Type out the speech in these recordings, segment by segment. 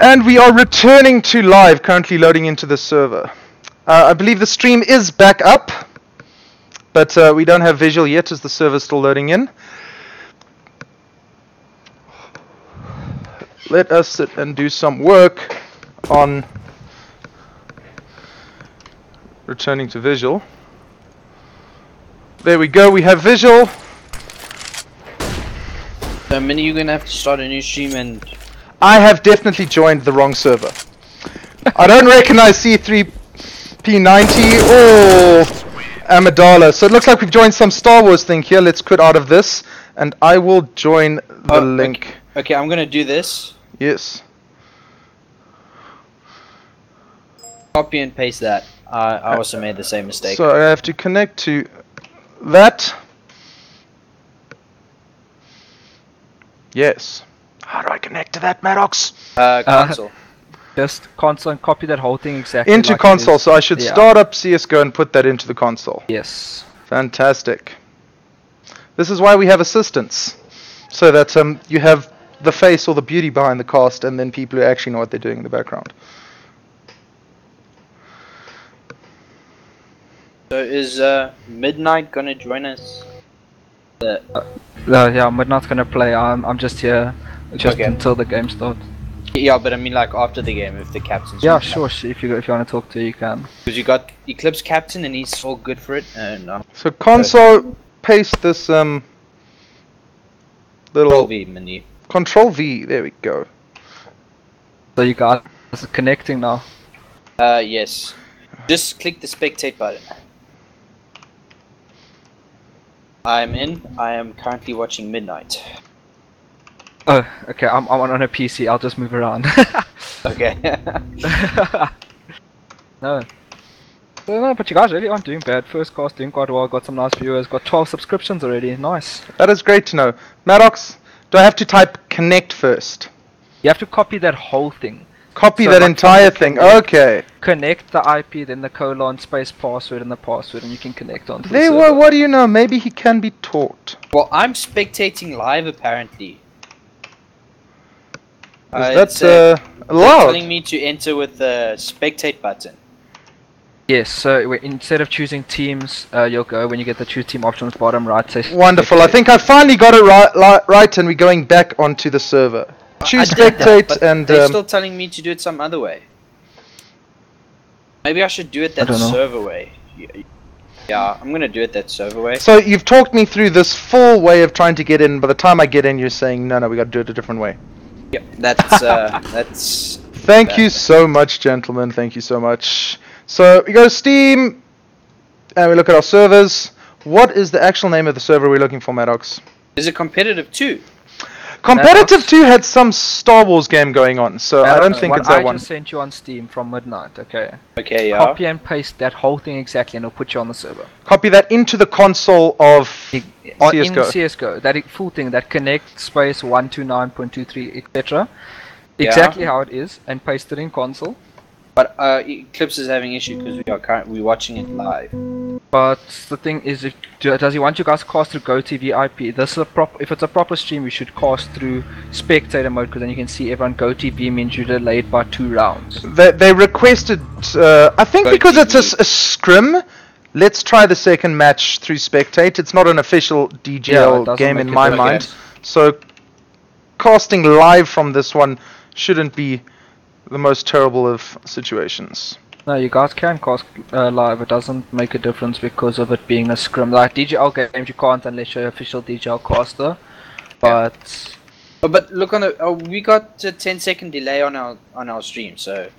And we are returning to live, currently loading into the server. I believe the stream is back up, but we don't have visual yet as the server's still loading in. Let us sit and do some work on returning to visual. There we go, we have visual. So Minnie, you're gonna have to start a new stream and... I have definitely joined the wrong server. I don't recognize C3P90 or Amidala, so it looks like we've joined some Star Wars thing here. Let's quit out of this, and I will join the link. Okay, I'm gonna do this. Yes. Copy and paste that. I also made the same mistake. So I have to connect to that. Yes. How do I connect to that, Maddox? Console. Just console and copy that whole thing exactly Into like console, it is. so I should start up CSGO and put that into the console. Yes. Fantastic. This is why we have assistants, so that you have the face or the beauty behind the cast, and then people who actually know what they're doing in the background. So is Midnight gonna join us? Yeah, Midnight's gonna play. I'm just here until the game starts. Yeah, but I mean like after the game, if the captain's... Yeah, sure. If you want to talk to her, you can. Because you got Eclipse captain and he's all good for it. No. So console, paste this little Control V menu. Control V. There we go. So you guys are connecting now. Yes. Just click the spectate button. I'm in. I am currently watching Midnight. Oh, okay. I'm on a PC. I'll just move around. Okay. No. No, but you guys really aren't doing bad. First cast doing quite well. Got some nice viewers. Got 12 subscriptions already. Nice. That is great to know. Maddox, do I have to type connect first? You have to copy that whole thing. Copy So that like entire from the thing. connect- Okay. Connect the IP, then the colon, space password, and the password, and you can connect onto the There. server. Well, what do you know? Maybe he can be taught. Well, I'm spectating live apparently. Is that they're allowed? telling me to enter with the spectate button. Yes, so instead of choosing teams, you'll go when you get the choose team options bottom right. Say Wonderful. I spectate. think I finally got it right, and we're going back onto the server. Choose I did that, spectate but and they're still telling me to do it some other way. Maybe I should do it that don't know. server way. Yeah, I'm gonna do it that server way. So you've talked me through this full way of trying to get in. By the time I get in, you're saying no, we got to do it a different way. Yep, that's Thank you so much, gentlemen. Thank you so much. So we go to Steam, and we look at our servers. What is the actual name of the server we're looking for, Maddox? Is it competitive too? Competitive 2 had some Star Wars game going on, so I don't think what it's that I one. just sent you on Steam from Midnight, okay? Okay, yeah. Copy and paste that whole thing exactly, and it'll put you on the server. Copy that into the console of In CSGO. CSGO, that full thing, that connect space 129.23, etc. Yeah. Exactly how it is, and paste it in console. But Eclipse is having issue because we're watching it live. But the thing is, does he want you guys to cast through GoTV IP? This is if it's a proper stream, we should cast through spectator mode, because then you can see everyone. GoTV means you're delayed by 2 rounds. They requested, I think Go because it's TV. a scrim, let's try the second match through Spectate. It's not an official Yeah, it DGL doesn't game make in it my look mind. good. So casting live from this one shouldn't be the most terrible of situations. No, you guys can cast live. It doesn't make a difference because of it being a scrim. Like DGL games, you can't unless you're official DGL caster. But Oh, but look on the. We got a 10-second delay on our stream, so.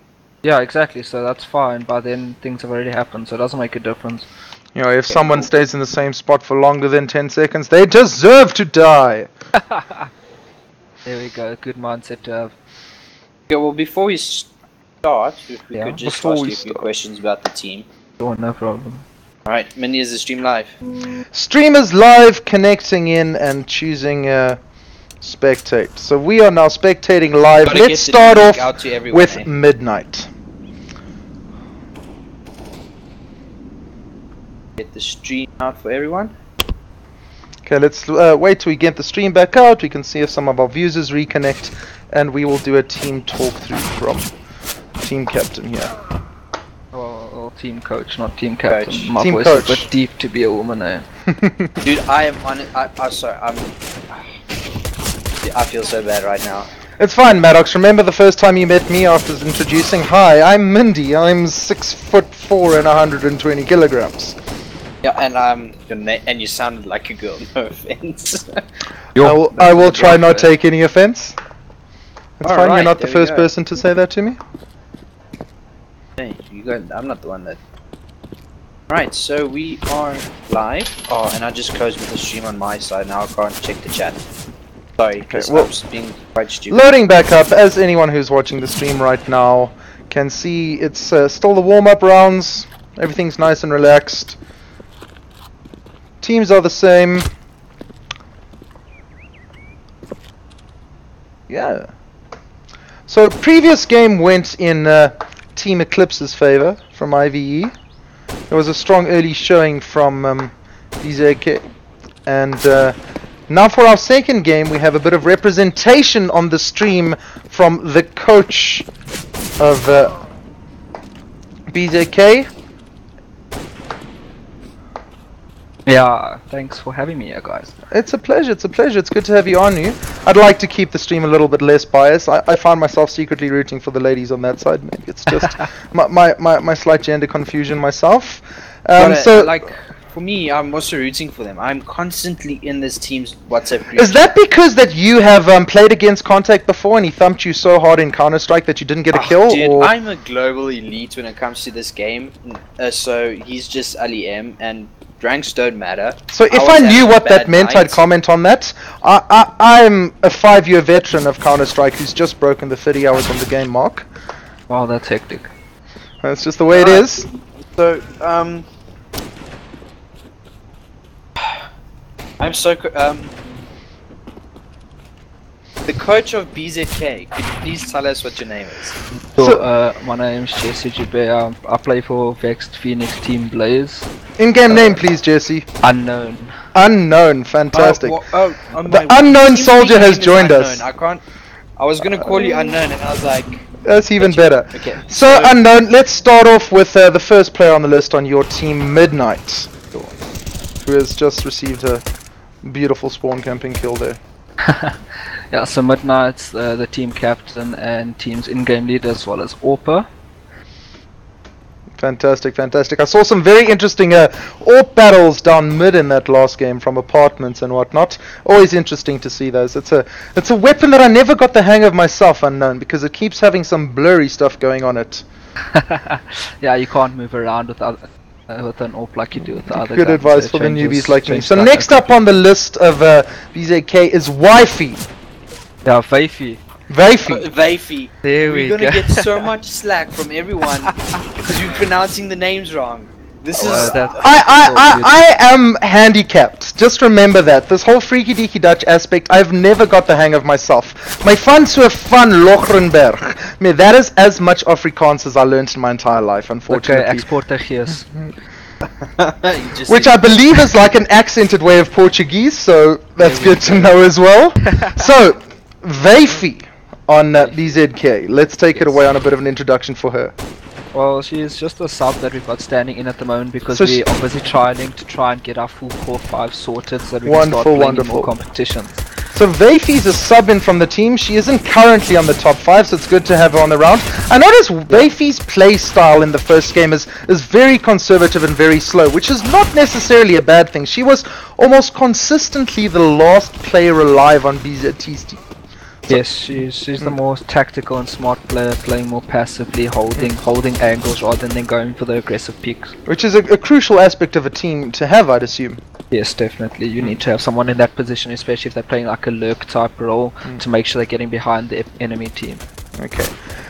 yeah, exactly. So that's fine. But then things have already happened, so it doesn't make a difference. You know, if someone stays in the same spot for longer than 10 seconds, they deserve to die. There we go. Good mindset to have. Yeah, well, before we start, if we Yeah, could just before ask we you a few start. questions about the team. Sure, no problem. Alright, Mindy, is the stream live? Streamers live, connecting in and choosing spectate. So we are now spectating live. Gotta Let's get the start link off out to everyone, with eh? Midnight. Get the stream out for everyone. Okay, let's wait till we get the stream back out. We can see if some of our viewers reconnect, and we will do a team talkthrough from team captain here. Well, team coach, not team captain. Coach. My Team voice coach. is a bit deep to be a woman, eh? Dude, I am on it. I'm sorry. I feel so bad right now. It's fine, Maddox. Remember the first time you met me after introducing? Hi, I'm Mindy. I'm 6'4" and 120 kilograms. Yeah, and and you sounded like a girl. No offense. I will try not take any offense. It's fine. You're Alright, not the there we first go. person to say that to me. Hey, I'm not the one that. Right, so we are live. Oh, and I just closed the stream on my side. Now I can't check the chat. Sorry, because well, I'm just being quite stupid. Loading back up, as anyone who's watching the stream right now can see, it's still the warm-up rounds. Everything's nice and relaxed. Teams are the same. Yeah. So previous game went in Team Eclipse's favor from IVE. There was a strong early showing from BZK, and now for our second game we have a bit of representation on the stream from the coach of BZK. Yeah, thanks for having me here, guys. It's a pleasure, it's a pleasure. It's good to have you on you. I'd like to keep the stream a little bit less biased. I find myself secretly rooting for the ladies on that side. Maybe it's just my slight gender confusion myself. So like, for me, I'm also rooting for them. I'm constantly in this team's WhatsApp group. is that because that you have played against Contact before and he thumped you so hard in Counter-Strike that you didn't get a kill? Dude, or? I'm a global elite when it comes to this game. So he's just Ali M, and ranks don't matter. So if I knew what that meant, I'd comment on that. I'm a 5-year veteran of Counter-Strike who's just broken the 30 hours on the game mark. Wow, that's hectic. That's just the way it is. So, I'm so the coach of BZK, could you please tell us what your name is? So, my name's Jesse Jube. I play for Vexed Phoenix Team Blaze. In-game name, please, Jesse. Unknown. Unknown, fantastic. The The unknown soldier has joined us. I was gonna call you unknown, and I was like, That's even better. okay. So, Unknown, let's start off with the first player on the list on your team, Midnight, who has just received a beautiful spawn camping kill there. Yeah, so Midnight's the team captain and team's in-game leader as well as AWPer. Fantastic, fantastic. I saw some very interesting AWP battles down mid in that last game from apartments and whatnot. Always interesting to see those. It's a weapon that I never got the hang of myself, Unknown, because it keeps having some blurry stuff going on it. Yeah, you can't move around with an AWP like you do with the other Good guns. advice It for the changes- newbies like me. changes So like next that. up on the list of BZK is Wifey. Yeah, Vafey. Wifey. Vafey. There We're we gonna go. get so much slack from everyone because we're pronouncing the names wrong. This is I am handicapped. Just remember that. This whole freaky deaky Dutch aspect, I've never got the hang of myself. My van so van Lochrenberg. Me, that is as much Afrikaans as I learned in my entire life, unfortunately. Okay, exporter gees. Which I believe is like an accented way of Portuguese, so that's good to know as well. So, Vafey on BZK. Let's take it away on a bit of an introduction for her. Well, she is just a sub that we've got standing in at the moment because So we are busy trying to get our full core 5 sorted so that we can start Wonderful, playing in more wonderful. competitions. So Vafey's a sub in from the team. She isn't currently on the top 5, so it's good to have her on the round. I noticed Vafey's play style in the first game is very conservative and very slow, which is not necessarily a bad thing. She was almost consistently the last player alive on BZT's team. Yes, she's the more tactical and smart player, playing more passively, holding angles rather than going for the aggressive peaks. Which is a crucial aspect of a team to have, I'd assume. Yes, definitely. You need to have someone in that position, especially if they're playing like a lurk type role, to make sure they're getting behind the enemy team. Okay.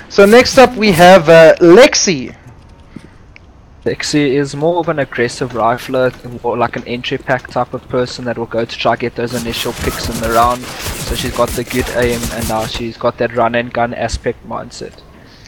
So next up we have Lexi. Lexi is more of an aggressive rifler, or like an entry pack type of person that will go to try get those initial picks in the round. So she's got the good aim, and now she's got that run and gun aspect mindset.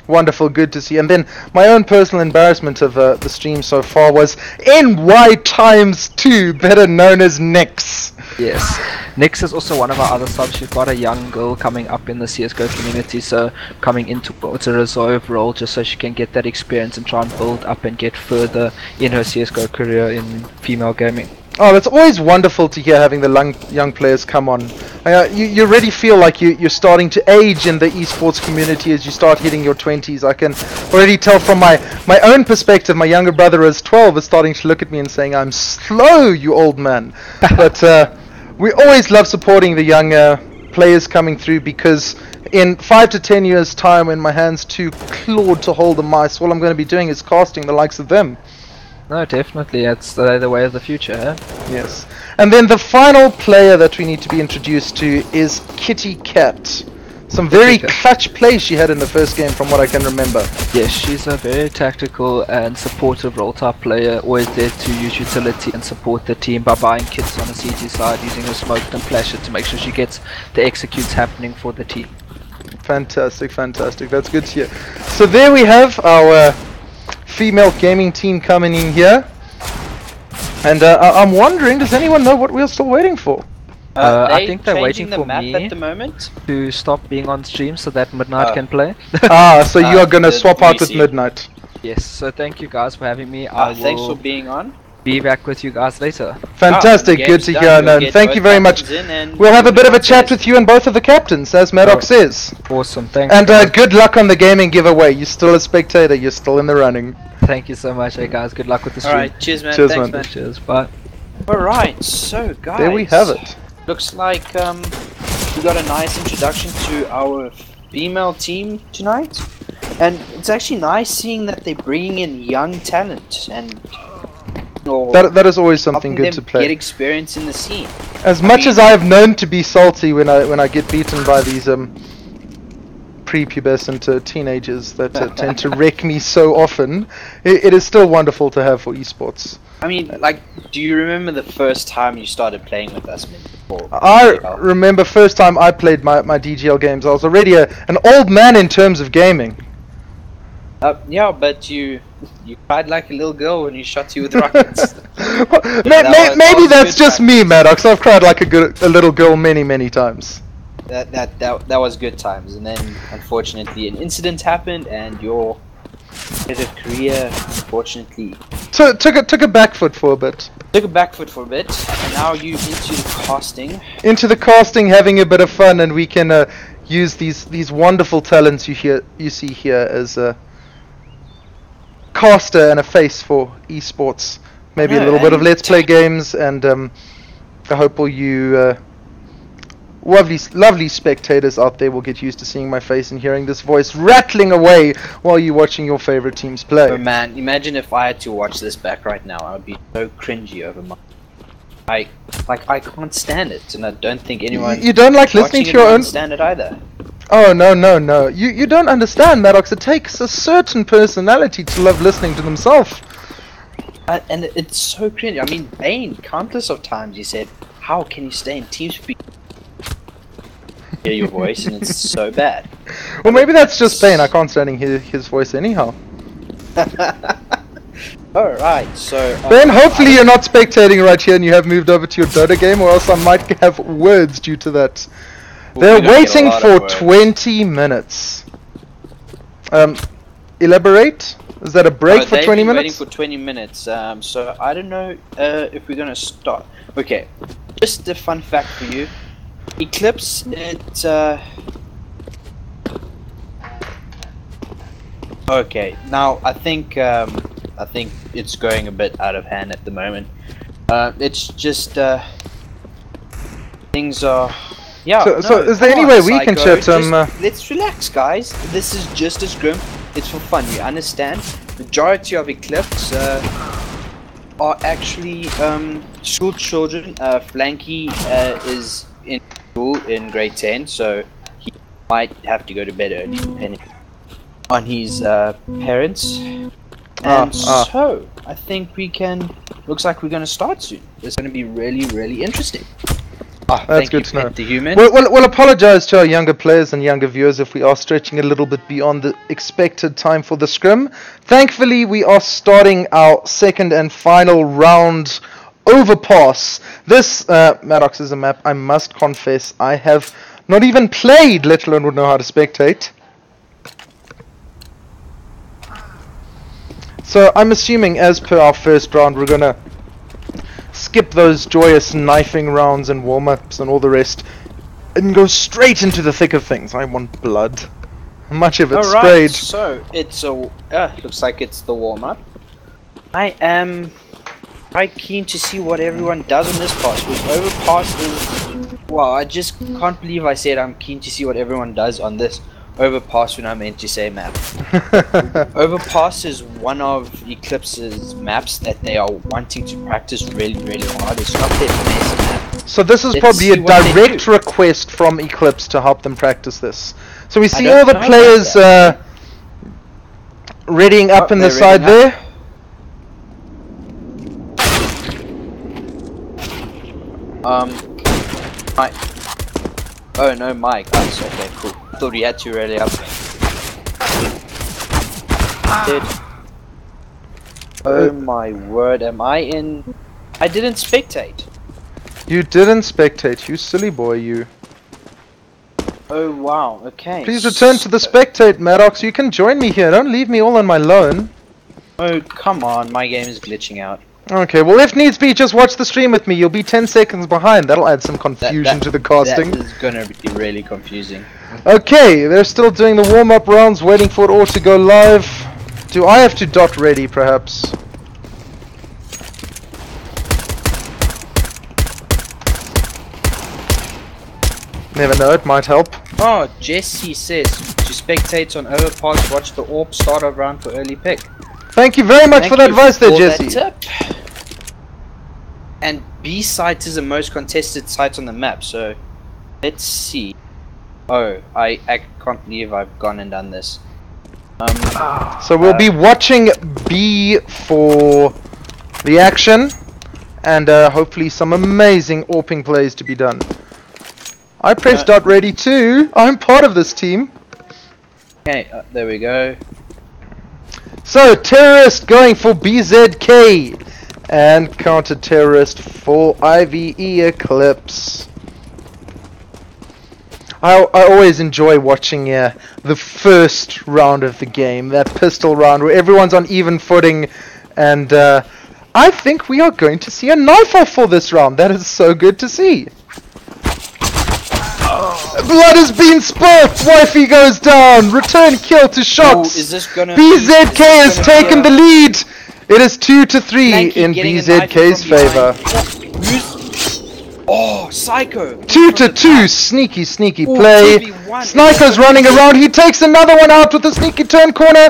Wonderful, good to see. And then my own personal embarrassment of the stream so far was NY times 2, better known as Nix. Yes. Nix is also one of our other subs. She's got a young girl coming up in the CSGO community, so coming into towards a reserve role just so she can get that experience and try and build up and get further in her CSGO career in female gaming. Oh, it's always wonderful to hear having the young players come on. You already feel like you're starting to age in the esports community as you start hitting your 20s. I can already tell from my own perspective, my younger brother is 12 is starting to look at me and saying, "I'm slow, you old man." But we always love supporting the young players coming through, because in 5 to 10 years time, when my hand's too clawed to hold the mice, all I'm going to be doing is casting the likes of them. No, definitely, it's the way of the future, eh? Yes. And then the final player that we need to be introduced to is Kitty Cat. Some very clutch plays she had in the first game from what I can remember. Yes, she's a very tactical and supportive role type player, always there to use utility and support the team by buying kits on the CT side, using her smoke and flasher to make sure she gets the executes happening for the team. Fantastic, fantastic. That's good to hear. So there we have our female gaming team coming in here. And I'm wondering, does anyone know what we're still waiting for? I think they're waiting for map me at the moment to stop being on stream so that Midnight can play. So you are going to swap out with Midnight. Yes, so thank you guys for having me. Thanks for being on. Be back with you guys later. Fantastic, good to hear. No, thank you very much. We'll have a bit of a chat with you and both of the captains, as Maddox says. Awesome, thanks. And good luck on the gaming giveaway. You're still a spectator, you're still in the running. Thank you so much, hey guys. Good luck with the stream. Alright, cheers man. Cheers, Thanks, man. Cheers, bye. Alright, so guys. There we have it. Looks like we got a nice introduction to our female team tonight. And it's actually nice seeing that they're bringing in young talent and that is always something good to play. Get experience in the scene. As much as I have known to be salty when I get beaten by these prepubescent teenagers that tend to wreck me so often, it is still wonderful to have for esports. I mean, like, do you remember the first time you started playing with us? I remember first time I played my DGL games. I was already an old man in terms of gaming. Yeah, but you cried like a little girl when you shot you with rockets. Maybe that's just me, Maddox. I've cried like a little girl many times. That was good times, and then unfortunately an incident happened, and your career unfortunately took a back foot for a bit. Took a back foot for a bit, and now you into the casting. Into the casting, having a bit of fun, and we can use these wonderful talents you see here as a caster and a face for esports. Maybe a little bit of let's play games, and I hope all you lovely spectators out there will get used to seeing my face and hearing this voice rattling away while you're watching your favorite teams play. Oh man, imagine if I had to watch this back right now. I would be so cringy over my... I can't stand it, and I don't think anyone... You don't like listening to your own... stand it either. Oh, no. You don't understand, Maddox. It takes a certain personality to love listening to themselves. And it's so cringy. I mean, Bane, countless of times he said, how can you stay in TeamSpeak? Hear your voice, and it's so bad. Well, maybe that's just Bane. I can't stand his voice anyhow. Alright, so... Ben, hopefully you're not spectating right here and you have moved over to your Dota game, or else I might have words due to that. They're waiting for 20 minutes. Elaborate? Is that a break for 20 minutes? Waiting for 20 minutes. So I don't know if we're gonna start. Okay, just a fun fact for you. Eclipse, okay, now I think it's going a bit out of hand at the moment. It's just things are... Yeah. So is there any way we can chat? Let's relax, guys. This is just a scrim. It's for fun. You understand? Majority of Eclipse are actually school children. Flanky is in school in grade 10, so he might have to go to bed early, depending on his parents. And so I think we can. Looks like we're going to start soon. It's going to be really interesting. That's good to know. The human. We'll apologize to our younger players and younger viewers if we are stretching a little bit beyond the expected time for the scrim. Thankfully, we are starting our second and final round Overpass. This, Maddox, is a map I must confess I have not even played, let alone would know how to spectate. So I'm assuming, as per our first round, we're gonna skip those joyous knifing rounds and warm-ups and all the rest and go straight into the thick of things. I want blood. Much of it sprayed. So it's a looks like it's the warm-up. I am quite keen to see what everyone does on this pass. With overpass is, well, I just can't believe I said I'm keen to see what everyone does on this overpass when I meant to say map. Overpass is one of Eclipse's maps that they are wanting to practice really, really hard. It's not their best map. So this is Let's probably a see what they direct do. request from Eclipse to help them practice this. So we see don't all the know about players that. readying up Oh, in the they're side readying there. Mike. Oh no, Mike. That's okay, cool. Thought he had to really up. Did. Oh my word, am I in? I didn't spectate. You didn't spectate, you silly boy, you. Oh wow, okay. Please return to the spectate, Maddox. You can join me here. Don't leave me all on my lone. Oh come on, my game is glitching out. Okay, well if needs be, just watch the stream with me. You'll be 10 seconds behind. That'll add some confusion to the casting. That is gonna be really confusing. Okay, they're still doing the warm-up rounds, waiting for it all to go live. Do I have to dot ready, perhaps? Never know, it might help. Oh, Jesse says to spectate on overpass, watch the AWP start of round for early pick. Thank you very much Thank for that you advice there, for that Jesse. tip. And B site is the most contested site on the map, so let's see. Oh, I can't believe I've gone and done this. So we'll be watching B for the action, and hopefully some amazing AWPing plays to be done. I pressed dot ready too. I'm part of this team. Okay, there we go. So terrorist going for BZK, and counter terrorist for IVE Eclipse. I always enjoy watching the first round of the game, that pistol round where everyone's on even footing, and I think we are going to see a knife-off for this round. That is so good to see. Blood has been spilt! Wifey goes down! Return kill to Shots! Ooh, is this gonna BZK has taken the lead! It is 2-3 Blanky in getting a knife BZK's from behind. favor. Oh, Psycho! 2-2, sneaky Ooh, play. 2v1. Sniper's running around, he takes another one out with a sneaky turn corner.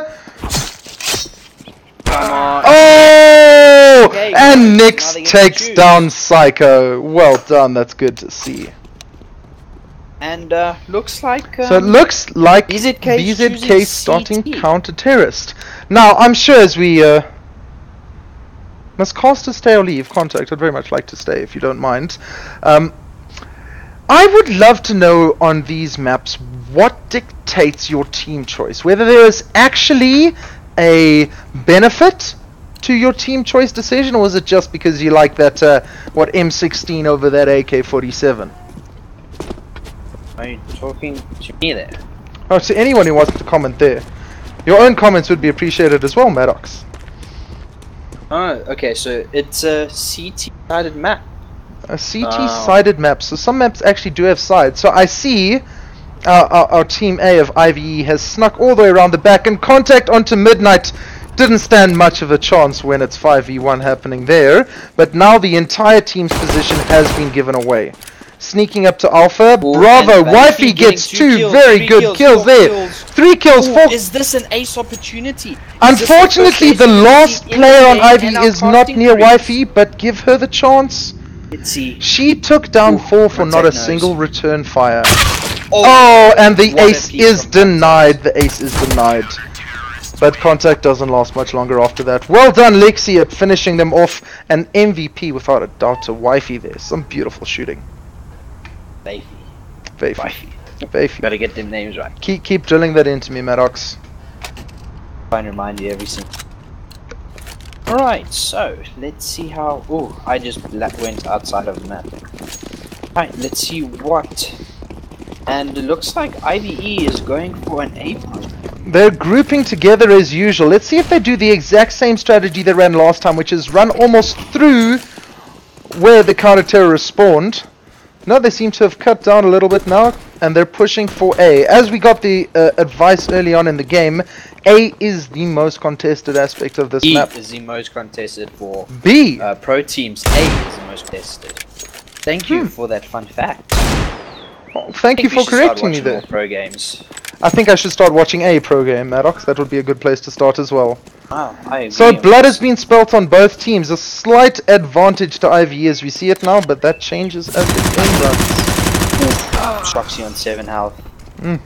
Come on. Oh! Okay, And now Nix they get to takes choose. down Psycho. Well done, that's good to see. And looks like So it looks like BZK 's BZK choosing starting CT. counter-terrorist. Now, I'm sure as we... must caster stay or leave? Contact, I'd very much like to stay if you don't mind. I would love to know on these maps what dictates your team choice. Whether there is actually a benefit to your team choice decision, or is it just because you like that, M16 over that AK-47? Are you talking to me there? Oh, to anyone who wants to comment there. Your own comments would be appreciated as well, Maddox. Oh, okay, so it's a CT-sided map. A CT-sided map. So some maps actually do have sides. So I see our team A of IVE has snuck all the way around the back, and contact onto Midnight didn't stand much of a chance when it's 5v1 happening there. But now the entire team's position has been given away. Sneaking up to Alpha. Ooh, Bravo! and Wifey getting gets 2 two kills, very 3 good kills four there. kills. 3 kills, Ooh, 4. is this an ace opportunity? Is Unfortunately, this the the first last ace opportunity player on in IVE our is not casting near careers? Wifey, but give her the chance. Let's see. She took down Ooh, 4 for not a contact knows. single return fire. Oh, Oh, and the what a ace piece is from denied. The ace is denied. But contact doesn't last much longer after that. Well done, Lexi, at finishing them off. An MVP without a doubt to Wifey there. Some beautiful shooting. Wifey. Wifey. Wifey. Wifey. Gotta get them names right. Keep drilling that into me, Maddox. Try and remind you every single. Alright, so let's see how. Oh, I just went outside of the map. Alright, let's see what. And it looks like IVE is going for an A push. They're grouping together as usual. Let's see if they do the exact same strategy they ran last time, which is run almost through where the counter-terrorists spawned. No, they seem to have cut down a little bit now, and they're pushing for A. As we got the advice early on in the game, A is the most contested aspect of this map. B is the most contested for B! pro teams. A is the most contested. Thank you for that fun fact. Oh, thank you for correcting me there. Pro games. I think I should start watching a pro game, Maddox. That would be a good place to start as well. Wow, I agree. So blood has been spelt on both teams. A slight advantage to IVE as we see it now, but that changes as the game runs. Shoxy on 7 health.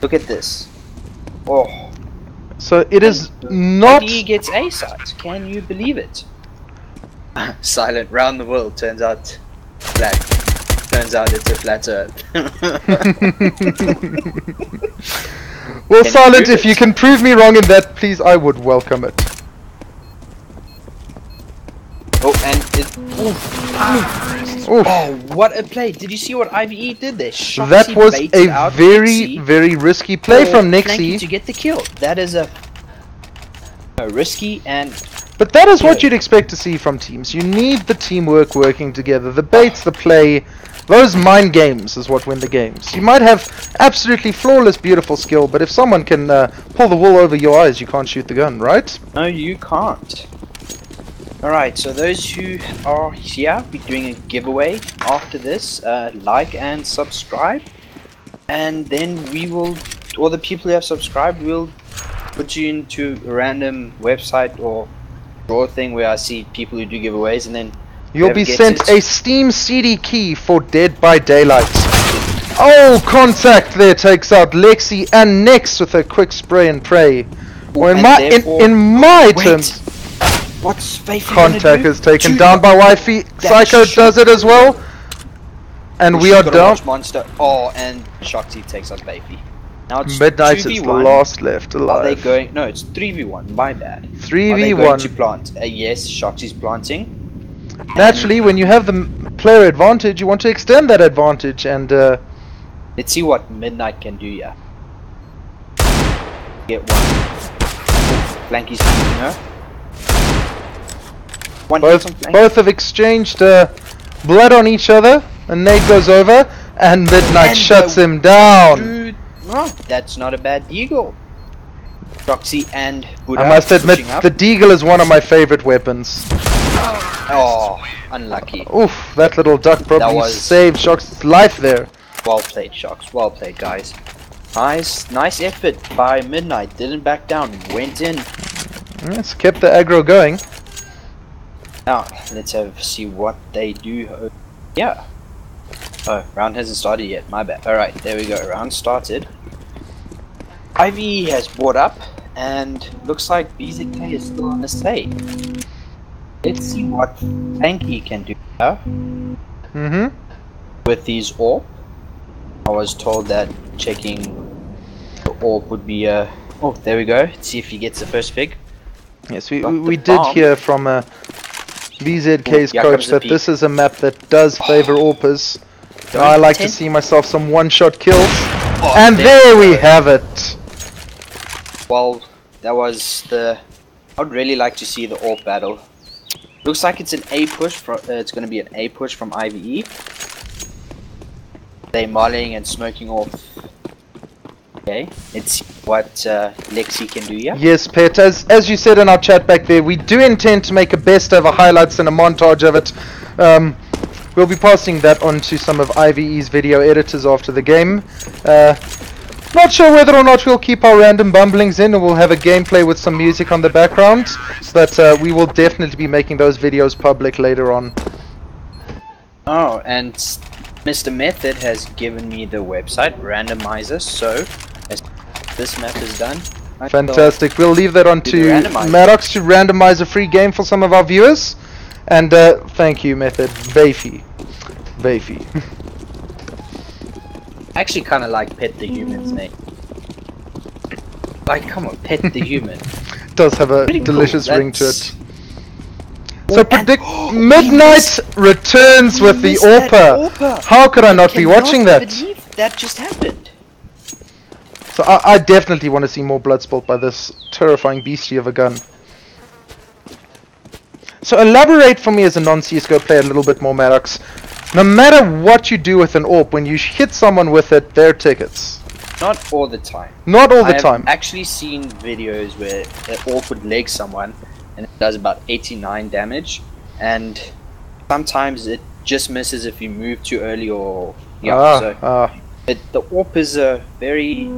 Look at this. Oh. So it is not... IVE gets A sides. Can you believe it? Silent round the world. Turns out black. Turns out it's a flat earth. Well, Silent, if you can prove me wrong in that, please, I would welcome it. Oh, and it... Oof. Oh, what a play. Did you see what IVE did there? Shoxy That was baited a out very, Nixie very risky play from Flanky Nixie. to get the kill. That is a risky and... But that is what you'd expect to see from teams. You need the teamwork working together. The baits, the play, those mind games is what win the games. You might have absolutely flawless, beautiful skill, but if someone can pull the wool over your eyes, you can't shoot the gun, right? No, you can't. Alright, so those who are here, we're doing a giveaway after this. Like and subscribe. And then we will, all the people who have subscribed, will put you into a random website or draw thing where I see people who do giveaways, and then you'll be sent a Steam CD key for Dead by Daylight. Oh, contact there takes out Lexi and Next with a quick spray and pray. Or in my terms, what's Faithful contact is taken down by Wifey. Psycho does it as well. And we are down. Monster. Oh, and Shoxy takes out Faithful. Now it's Midnight 2v1. is the last left alive. Are they going? No, it's 3v1. My bad. 3v1. Are they going to plant? Yes, Shoxy's planting. Naturally, when you have the player advantage, you want to extend that advantage, and let's see what Midnight can do here. Get one. Flanky's shooting her. One hit on Flanky. both have exchanged blood on each other. A nade goes over, and Midnight shuts him down. Dude, oh, that's not a bad deagle. Shoxy and Buddha. I must admit, the deagle is one of my favorite weapons. Oh, unlucky. Oof, that little duck probably saved Shox's life there. Well played, Shox. Well played, guys. Nice effort by Midnight. Didn't back down. Went in. Yes, kept the aggro going. Now, let's see what they do. Yeah. Oh, round hasn't started yet. My bad. Alright, there we go. Round started. IVE has brought up, and looks like BZK is still on the stage. Let's see what Tanky can do here. With these AWP. I was told that checking the AWP would be oh, there we go. Let's see if he gets the first fig. Yes, we did hear from BZK's coach that this is a map that does favor AWPers. I like to see myself some one-shot kills. And there we have it. Well, that was the... I would really like to see the AWP battle. Looks like it's an A push. It's going to be an A push from IVE. They're mollying and smoking off. Okay, let's see what Lexi can do here. Yes, Pet, as you said in our chat back there, we do intend to make a best of highlights and a montage of it. We'll be passing that on to some of IVE's video editors after the game. Not sure whether or not we'll keep our random bumblings in, or we'll have a gameplay with some music on the background, but we will definitely be making those videos public later on. Oh, and Mr. Method has given me the website randomizer, so as this map is done, fantastic. We'll leave that on to Maddox to randomize a free game for some of our viewers. And thank you, Method. Beefy. I actually kind of like Pet the Human's name. Like, come on, Pet the Human. It does have a delicious ring to it. So predict Midnight returns with the AWPer. How could I not be watching that? Believe that just happened. So I definitely want to see more blood spilled by this terrifying beastie of a gun. So elaborate for me as a non-CSGO player a little bit more, Maddox. No matter what you do with an AWP, when you hit someone with it, they're tickets. Not all the time. Not all the time. I've actually seen videos where the AWP would leg someone and it does about 89 damage, and sometimes it just misses if you move too early or the AWP is a very...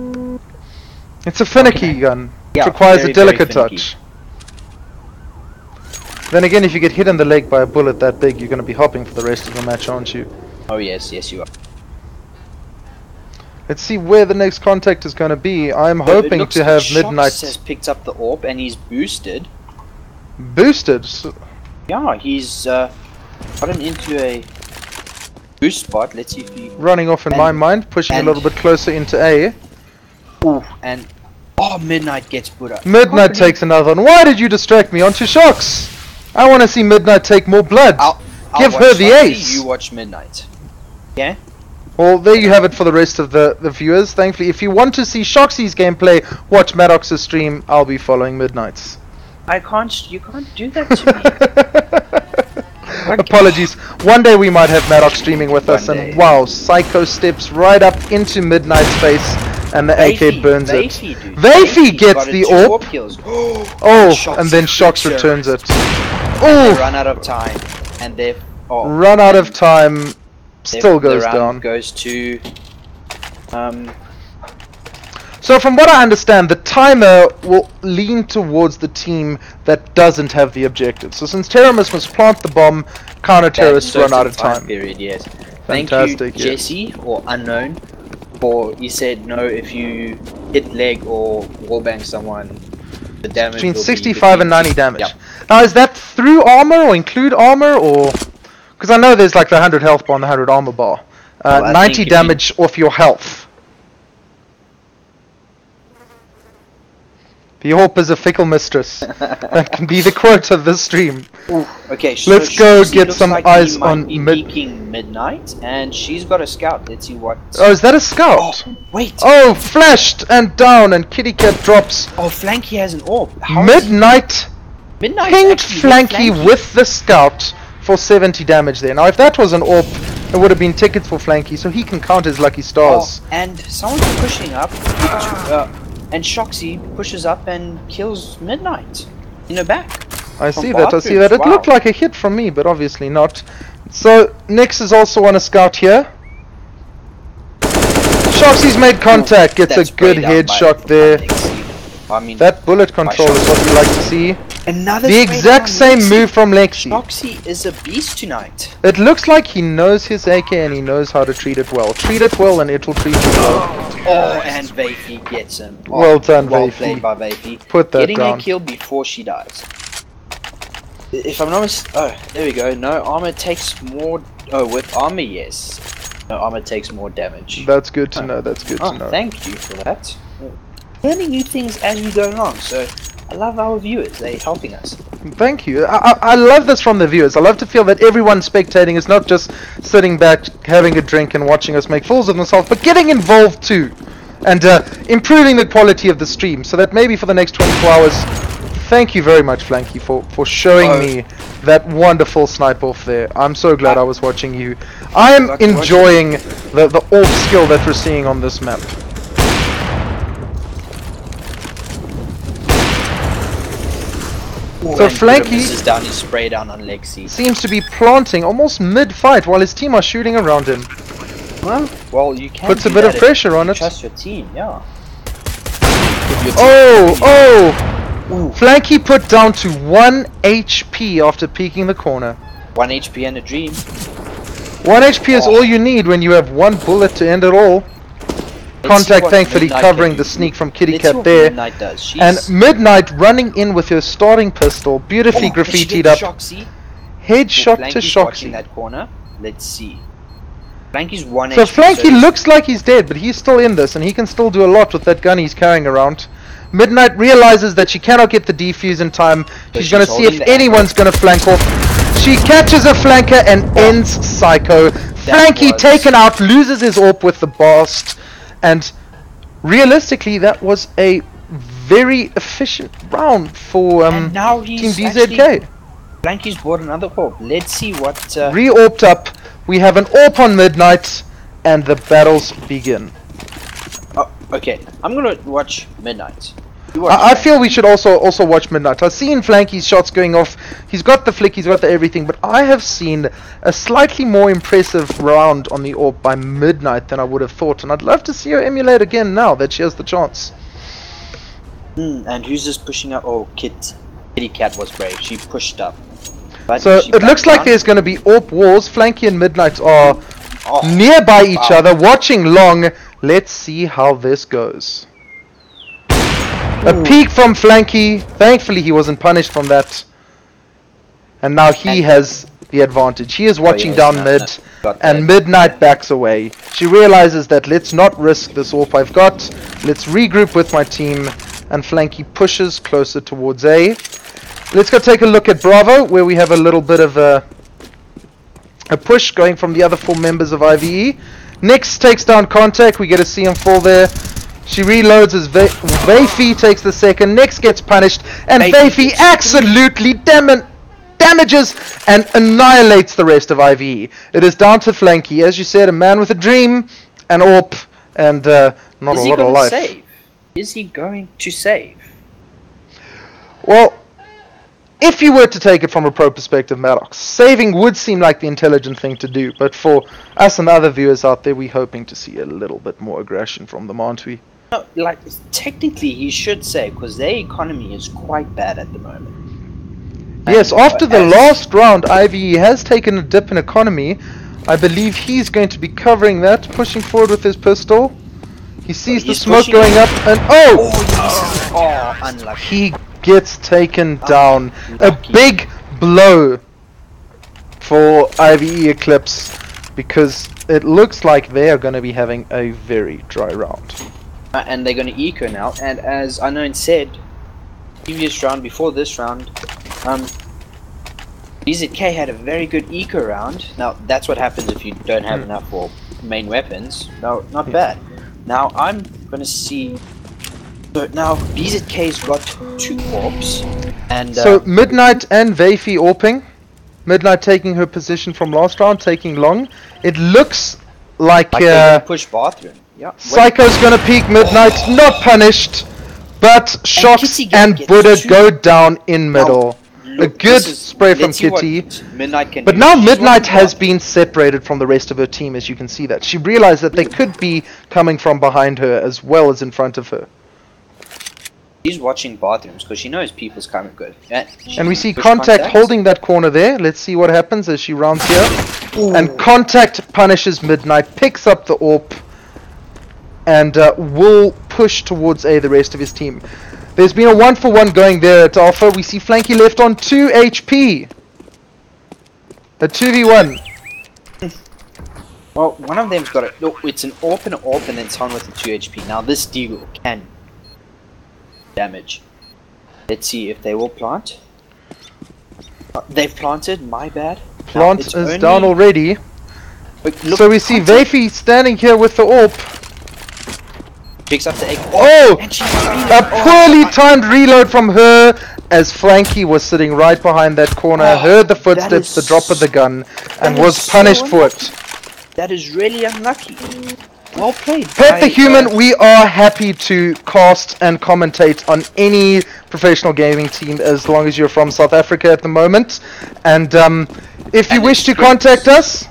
It's a finicky gun. Yeah, it requires very, a delicate very finicky. touch. Then again, if you get hit in the leg by a bullet that big, you're going to be hopping for the rest of the match, aren't you? Oh yes, yes you are. Let's see where the next contact is going to be. I'm hoping to have Midnight... has picked up the AWP and he's boosted. Boosted? So yeah, he's got him into a boost spot. Let's see if he... running off in my mind, pushing a little bit closer into A. Ooh, and... oh, Midnight gets put up. Midnight takes another one. Why did you distract me onto Shocks? I want to see Midnight take more blood. I'll Give her the Shocks, ace. You watch Midnight. Yeah? Well, there you have it for the rest of the viewers. Thankfully, if you want to see Shoxy's gameplay, watch Maddox's stream. I'll be following Midnight's. I can't... you can't do that to me. Apologies. One day we might have Maddox streaming with us, One and day. wow, Psycho steps right up into Midnight's face, and the AK burns it. Vafey gets the AWP. Oh, and then Shocks returns it. They Oh, run out of time, and they run out of time. Still goes the round down. Goes to So from what I understand, the timer will lean towards the team that doesn't have the objective. So since Terramus must plant the bomb, counter-terrorists run out of time. Period, yes. Fantastic, Thank you, Jesse, or Unknown, for you said no if you hit leg or wallbang someone, the damage Between will 65 be and 90 damage. Yep. Now is that through armor or include armor, or... because I know there's like the 100 health bar and the 100 armor bar. Well, I 90 think damage off your health. The AWP is a fickle mistress. That can be the quote of this stream. Ooh, okay, so Let's go she get looks some like eyes he might on be peeking Midnight, and she's got a scout. Let's see what... Oh, is that a scout? Oh, wait! Oh, flashed and down, and Kitty Cat drops. Oh, Flanky has an AWP. How is Midnight Midnight pinged actually hit Flanky with the scout for 70 damage there. Now, if that was an AWP, it would have been tickets for Flanky, so he can count his lucky stars. Oh, and someone's pushing up, and Shoxy pushes up and kills Midnight in the back. I see that, I see that. It Wow. looked like a hit from me, but obviously not. So, Nix is also on a scout here. Shoxy's made contact, gets That's a good sprayed out by headshot there. Lexi. I mean, That bullet control is what we like to see. another The spray exact down same Lexi. move from Lexi. Shoxy is a beast tonight. It looks like he knows his AK and he knows how to treat it well. Treat it well and it will treat you well. Oh, and Vafey gets him. Oh, Well done, well Vafey. played by Vafey. Put that Getting down. a kill before she dies. If I'm not oh, there we go. No armor takes more. Oh, with armor, yes. No armor takes more damage. That's good to know, that's good to Oh, know. thank you for that. Learning new things as we go along, so I love our viewers, they're helping us. Thank you. I love this from the viewers. I love to feel that everyone spectating is not just sitting back, having a drink and watching us make fools of themselves, but getting involved too. And improving the quality of the stream, so that maybe for the next 24 hours... Thank you very much, Flanky, for showing me that wonderful snipe off there. I'm so glad I was watching you. I'm enjoying the AWP skill that we're seeing on this map. Ooh, So and Flanky is down his spray down on Lexi. seems to be planting almost mid-fight while his team are shooting around him. Well, you can Puts a do bit that of if pressure you on it. Trust your team, yeah. Oh! Flanky put down to 1 HP after peeking the corner. 1 HP and a dream. 1 HP is all you need when you have 1 bullet to end it all. Let's see Contact what thankfully Midnight covering can the do. sneak from Kitty Let's see Cat what there. Midnight does. And She's... Midnight running in with her starting pistol, beautifully but she graffitied gets up. Shoxy. Headshot to Flanky's watching Shoxy. that corner. Let's see. Flanky's 1 So HP. Flanky looks like he's dead, but he's still in this, and he can still do a lot with that gun he's carrying around. Midnight realizes that she cannot get the defuse in time. She's going to see holding if the anyone's going to flank off. She catches a flanker and ends Psycho. Flanky taken out, loses his AWP with the blast, and realistically that was a very efficient round for and now Team he's BZK. Blanky's bought another AWP. Let's see what... Re-AWPed up, we have an AWP on Midnight, and the battles begin. Oh, okay. I'm gonna watch Midnight. I feel we should also watch Midnight. I've seen Flanky's shots going off. He's got the flick, he's got the everything, but I have seen a slightly more impressive round on the AWP by Midnight than I would have thought, and I'd love to see her emulate again now that she has the chance. And who's just pushing up? Oh, Kitty Cat was brave. She pushed up. But So she it looks backed like down. there's going to be AWP wars. Flanky and Midnight are nearby each other, watching long. Let's see how this goes. A peek from Flanky. Thankfully he wasn't punished from that. And now he has the advantage. He is watching down mid, and Midnight backs away. She realizes that let's not risk this AWP I've got. Let's regroup with my team, and Flanky pushes closer towards A. Let's go take a look at Bravo, where we have a little bit of a push going from the other 4 members of IVE. Nix takes down Contact. We get to see him fall there. She reloads as Vafy takes the second. Nix gets punished, and Vafy absolutely damages and annihilates the rest of IVE. It is down to Flanky, as you said, a man with a dream, an AWP, and not a lot of life. Save? Is he going to save? Well, if you were to take it from a pro perspective, Maddox, saving would seem like the intelligent thing to do, but for us and other viewers out there, we're hoping to see a little bit more aggression from them, aren't we? No, like, technically he should save, because their economy is quite bad at the moment. Yes, after the last round, IVE has taken a dip in economy. I believe he's going to be covering that, pushing forward with his pistol. He sees the smoke going up, and oh, unlucky. He gets taken down. A big blow for IVE Eclipse, because it looks like they are going to be having a very dry round. And they're going to eco now, and as Unknown said, previous round, before this round, BZK had a very good eco round. Now, that's what happens if you don't have enough for main weapons. No, not bad. Now, I'm going to see... So now, BZK's got 2 AWPs, and... so, Midnight and Vafy AWPing. Midnight taking her position from last round, taking long. It looks like push bathroom. Yeah. Psycho's gonna peek Midnight, not punished, but Shox and Buddha go down in middle. A good spray from Kitty. But now Midnight has been separated from the rest of her team, as you can see that. She realized that they could be coming from behind her as well as in front of her. She's watching bathrooms because she knows people's kind of good. And we see Contact holding that corner there. Let's see what happens as she rounds here. Ooh. And Contact punishes Midnight, picks up the AWP, and will push towards A, the rest of his team. There's been a 1-for-1 going there at Alpha. We see Flanky left on 2 HP. A 2v1. Well, one of them's got it. No, it's an AWP and an AWP, and then someone with a 2 HP. Now this deagle can damage. Let's see if they will plant. They've planted, my bad. Plant is down already. So we see Vafy standing here with the AWP. Picks up the egg. Oh! A poorly timed reload from her, as Flanky was sitting right behind that corner, heard the footsteps, the drop of the gun, and was punished for it. That is really unlucky. Well played. Pet the Human, we are happy to cast and commentate on any professional gaming team as long as you're from South Africa at the moment. And if you wish to contact us,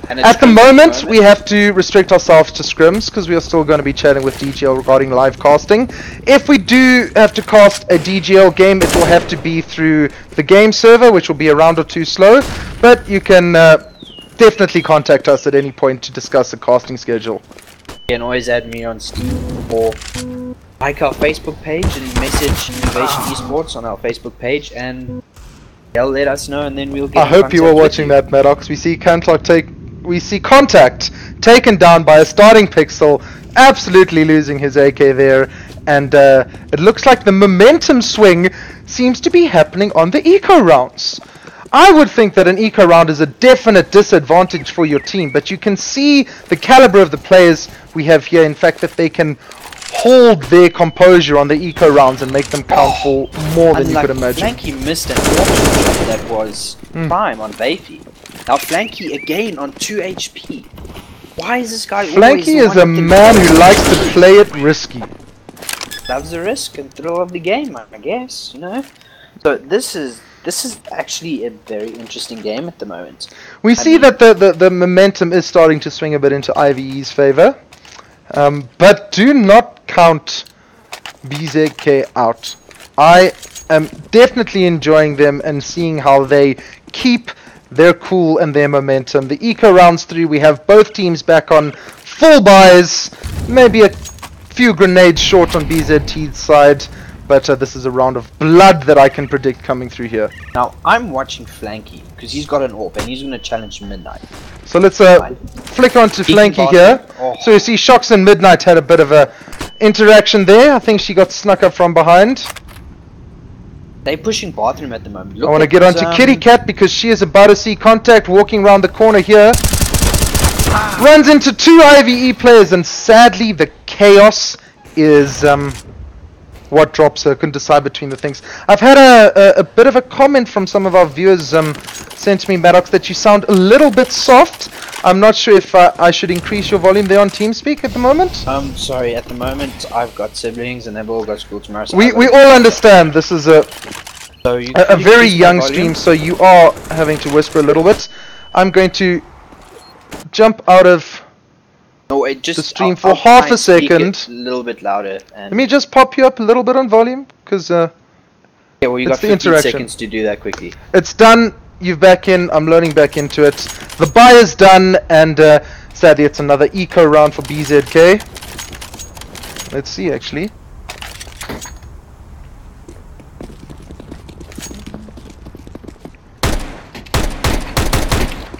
at the moment we have to restrict ourselves to scrims because we are still going to be chatting with DGL regarding live casting. If we do have to cast a DGL game, it will have to be through the game server, which will be a round or 2 slow, but you can definitely contact us at any point to discuss a casting schedule. You can always add me on Steam or like our Facebook page and message Innovation Esports on our Facebook page, and they'll let us know, and then we'll get. I hope you were watching that, Maddox. We see Contact taken down by a starting pixel, absolutely losing his AK there, and it looks like the momentum swing seems to be happening on the eco rounds. I would think that an eco round is a definite disadvantage for your team, but you can see the caliber of the players we have here. In fact, that they can hold their composure on the eco rounds and make them count for more than you could imagine. Flanky missed an option shot that was prime on Bayfy. Now Flanky again on 2 HP. Why is this guy Flanky is a man who likes to play it risky. Loves the risk and thrill of the game, I guess, you know. So this is actually a very interesting game at the moment. We see that the momentum is starting to swing a bit into IVE's favor, but do not count BZK out. I am definitely enjoying them and seeing how they keep their cool and their momentum. The eco rounds through, we have both teams back on full buys, maybe a few grenades short on BZT's side, but this is a round of blood that I can predict coming through here. Now I'm watching Flanky because he's got an AWP and he's going to challenge Midnight. So let's flick onto Flanky here. So you see Shocks and Midnight had a bit of a interaction there. I think she got snuck up from behind. They're pushing bathroom at the moment. I want to get onto Kitty Cat because she is about to see contact walking around the corner here. Runs into 2 IVE players, and sadly the chaos is what drops her. Couldn't decide between the things. I've had a bit of a comment from some of our viewers sent to me, Maddox, that you sound a little bit soft. I'm not sure if I should increase your volume there on TeamSpeak at the moment. Sorry, at the moment I've got siblings and they've all got school tomorrow. So we all understand this is a very young stream, volume? so you are having to whisper a little bit. I'm going to jump out of the stream for half a second. A little bit louder. And let me just pop you up a little bit on volume, because yeah, well, you got 15 seconds to do that quickly. It's done. You're back in. I'm loading back into it. The buy is done, and sadly, it's another eco round for BZK. Let's see, actually.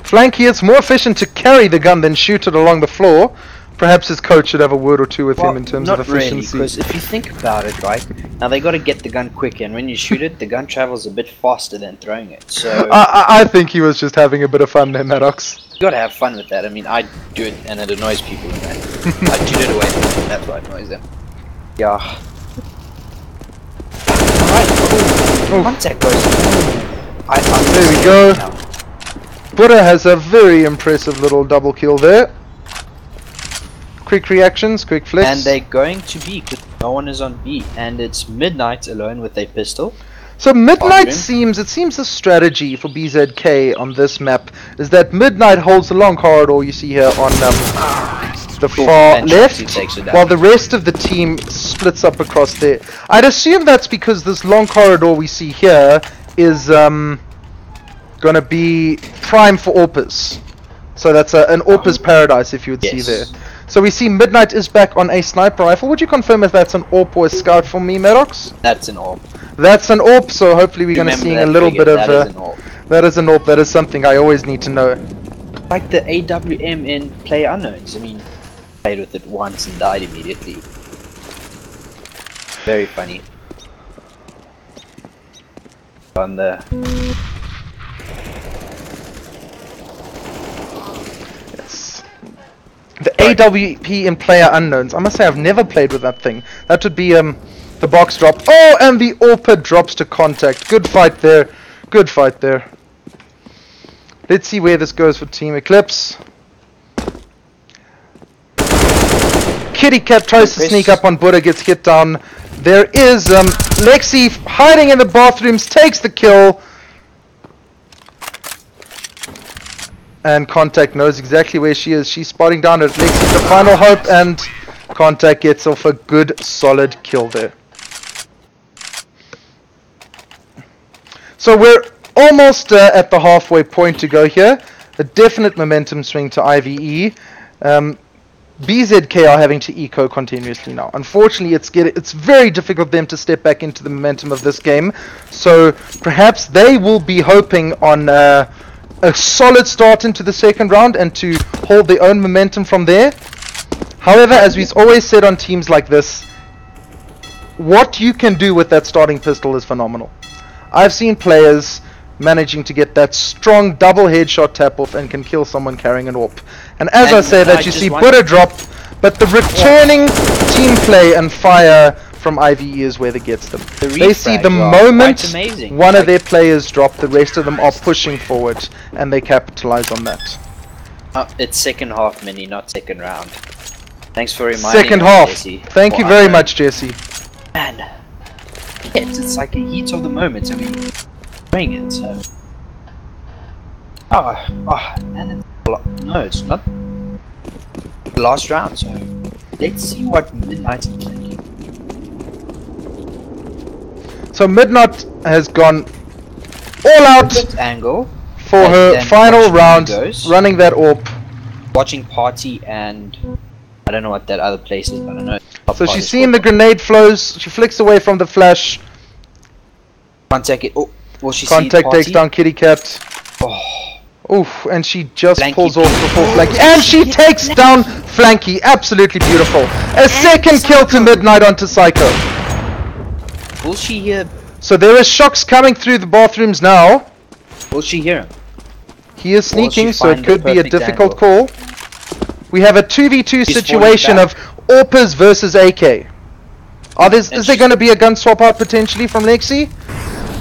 Flanky, it's more efficient to carry the gun than shoot it along the floor. Perhaps his coach should have a word or two with him in terms of efficiency. Because if you think about it, right, now they got to get the gun quick, and when you shoot it, the gun travels a bit faster than throwing it. So I think he was just having a bit of fun there, Maddox. You got to have fun with that. I mean, I do it, and it annoys people. And I shoot it away. That's why it annoys them. Yeah. Alright. Contact goes. There we go. Buddha has a very impressive little double kill there. Quick reactions, quick flicks. And they're going to B because no one is on B, and it's Midnight alone with a pistol. So Midnight seems the strategy for BZK on this map is that Midnight holds the long corridor you see here on the far left, while the rest of the team splits up across there. I'd assume that's because this long corridor we see here is gonna be prime for AWPers. So that's an AWPer's paradise, if you would see there. So we see Midnight is back on a sniper rifle. Would you confirm if that's an AWP or a scout for me, Maddox? That's an AWP. That's an AWP, so hopefully we're going to see a little bit of... That is an AWP. That is an AWP, that is something I always need to know. Like the AWM in Player Unknowns. I mean, played with it once and died immediately. Very funny. On the... The AWP in Player Unknowns. I must say I've never played with that thing. That would be the box drop. Oh, and the AWPer drops to contact. Good fight there. Good fight there. Let's see where this goes for Team Eclipse. Kitty Cat tries to sneak up on Buddha, gets hit down. There is Lexi hiding in the bathrooms, takes the kill. And Contact knows exactly where she is. She's spotting down at Lexi, the final hope, and Contact gets off a good, solid kill there. So we're almost at the halfway point to go here. A definite momentum swing to IVE. BZK are having to eco continuously now. Unfortunately, it's very difficult for them to step back into the momentum of this game. So perhaps they will be hoping on... a solid start into the second round and to hold their own momentum from there. However, as we've always said on teams like this, what you can do with that starting pistol is phenomenal. I've seen players managing to get that strong double headshot tap off and can kill someone carrying an AWP. And as I say that, you see Buddha drop, but the returning team play and fire from IVE is where they gets them. They see the moment one of their players drop, the rest of them are pushing forward, and they capitalize on that. It's second half, Minnie, not second round. Thanks for reminding Second us, half. Jesse. Thank you very much, Jesse. Man, it's like a heat of the moment, and we're doing it, so... and it's... No, it's not... the last round, so... Let's see what Midnight is thinking. So Midnight has gone all out angle for her final round, running that AWP. Watching Party and... I don't know what that other place is, I don't know. So she's seeing the grenade flows, she flicks away from the flash. Contact it. Oh, will she Contact takes down Kitty Cat. Oh. Oof, and she just Flanky pulls off the full flanky. And she takes down Flanky. Absolutely beautiful. A second kill to Midnight onto Psycho. Will she hear? So there is shocks coming through the bathrooms now. Will she hear him? He is sneaking, so it could be a difficult call. We have a 2v2 situation of AWPers versus AK. Is there going to be a gun swap out potentially from Lexi?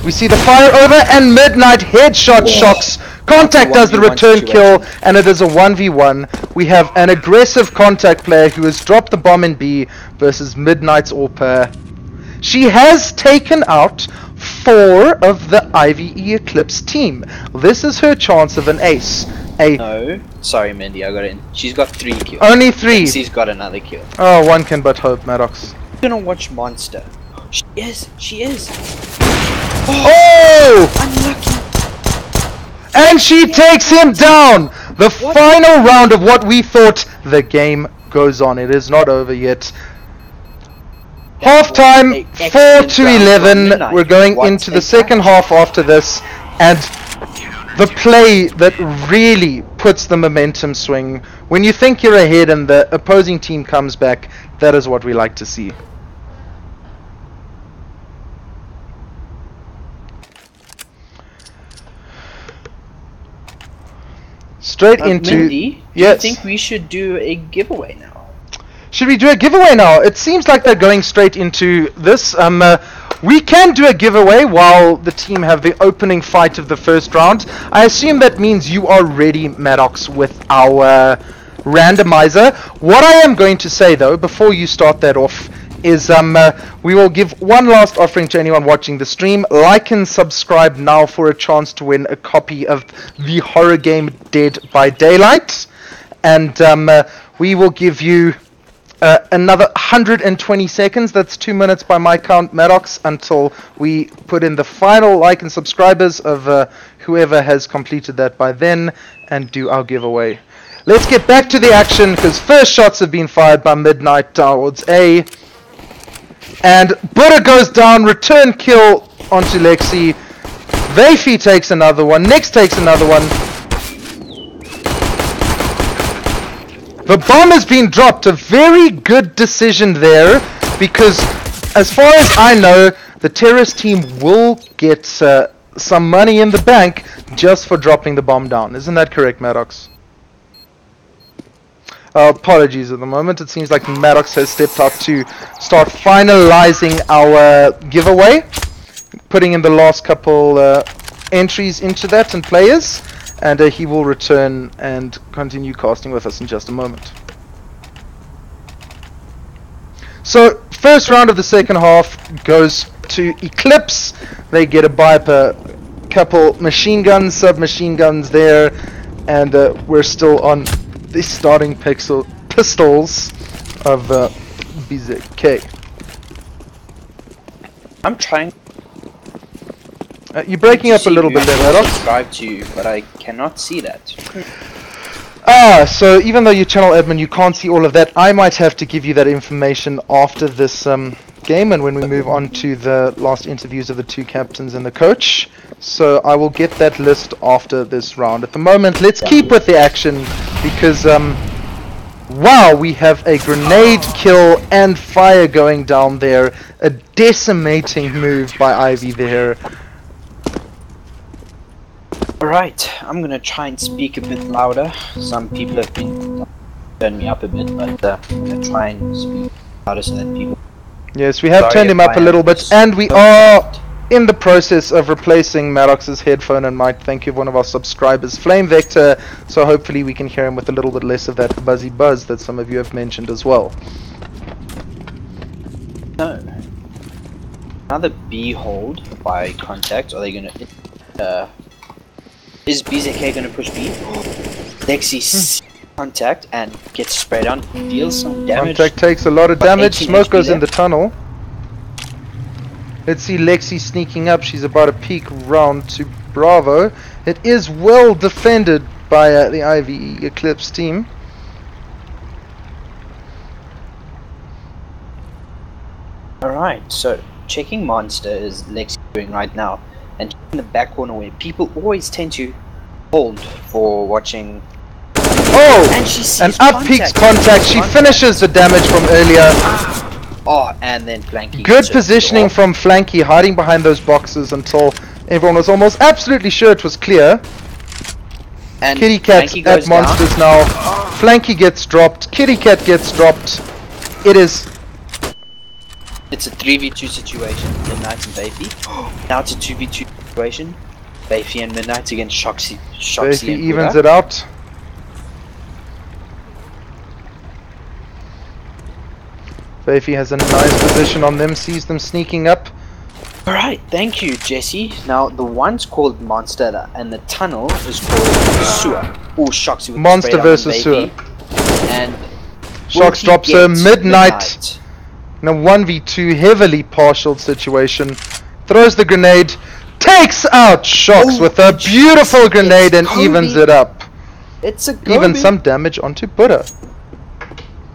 We see the fire over and Midnight headshot shocks. Contact does the return kill, and it is a 1v1. We have an aggressive Contact player who has dropped the bomb in B versus Midnight's AWPer. She has taken out 4 of the IVE Eclipse team. This is her chance of an ace. No, sorry Mindy, I got it in. She's got 3 kills. Only 3. She's got another kill. Oh, one can but hope, Maddox. I'm gonna watch Monster. She is. Oh! Unlucky. And she takes him down! The final round of what we thought the game goes on. It is not over yet. Halftime, 4-11. We're going into the second half after this. And the play that really puts the momentum swing. When you think you're ahead and the opposing team comes back, that is what we like to see. Straight into... Mindy, yes. Do you think we should do a giveaway now? Should we do a giveaway now? It seems like they're going straight into this. We can do a giveaway while the team have the opening fight of the first round. I assume that means you are ready, Maddox, with our randomizer. What I am going to say, though, before you start that off, is we will give one last offering to anyone watching the stream. Like and subscribe now for a chance to win a copy of the horror game Dead by Daylight. And we will give you another 120 seconds. That's 2 minutes by my count, Maddox, until we put in the final like and subscribers of whoever has completed that by then and do our giveaway. Let's get back to the action, because first shots have been fired by Midnight towards A. And Buddha goes down, return kill onto Lexi. Veifi takes another one, Nix takes another one. The bomb has been dropped, a very good decision there, because as far as I know, the terrorist team will get some money in the bank just for dropping the bomb down. Isn't that correct, Maddox? Apologies at the moment. It seems like Maddox has stepped up to start finalizing our giveaway, putting in the last couple entries into that and players, and he will return and continue casting with us in just a moment. So first round of the second half goes to Eclipse. They get a buy up a couple machine guns, submachine guns there, and we're still on the starting pistols of BZK. I'm trying. You're breaking up a little bit there, Maddox. Subscribe to you, but I cannot see that. So even though you're channel admin, you can't see all of that. I might have to give you that information after this game, and when we move on to the last interviews of the 2 captains and the coach. So I will get that list after this round. At the moment, let's keep with the action, because wow, we have a grenade kill and fire going down there. A decimating move by Ivy there. Alright, I'm gonna try and speak a bit louder. Some people have been turning me up a bit, but I'm gonna try and speak louder so that people... Yes, we have Sorry turned him if up I a little am bit, and we so are loud. in the process of replacing Maddox's headphone and mic. Thank you, one of our subscribers, Flame Vector. So hopefully we can hear him with a little bit less of that buzzy buzz that some of you have mentioned as well. No. Another B hold by contact. Are they gonna... is BZK gonna push B? Lexi contact and gets sprayed on. Deals some damage. Contact takes a lot of But damage. 18 Smoke HP goes in there. the tunnel. Let's see Lexi sneaking up. She's about to peek round to Bravo. It is well defended by the IVE Eclipse team. Alright, so checking Monster is Lexi doing right now. And in the back corner where people always tend to hold for watching. Oh! And she sees An up peaks contact. She finishes the damage from earlier. Oh, and then Flanky. Good positioning from Flanky, hiding behind those boxes until everyone was almost absolutely sure it was clear. And Kitty Cat Flanky at goes Monsters down. now. Flanky gets dropped. Kitty Cat gets dropped. It is... It's a 3v2 situation. Midnight and Vapey. Now it's a 2v2 situation. Vapey and Midnight against Shoxy. He and evens Buddha. it out. Vapey has a nice position on them, sees them sneaking up. Alright, thank you, Jesse. Now, the one's called Monster, and the tunnel is called Sewer. Oh, Shoxy with Monster the spray versus down Vapey. And Shox drops her. Midnight in a 1v2 heavily partialed situation. Throws the grenade. Takes out Shox with a beautiful grenade and evens it up. It's a Even Gobi. some damage onto Buddha.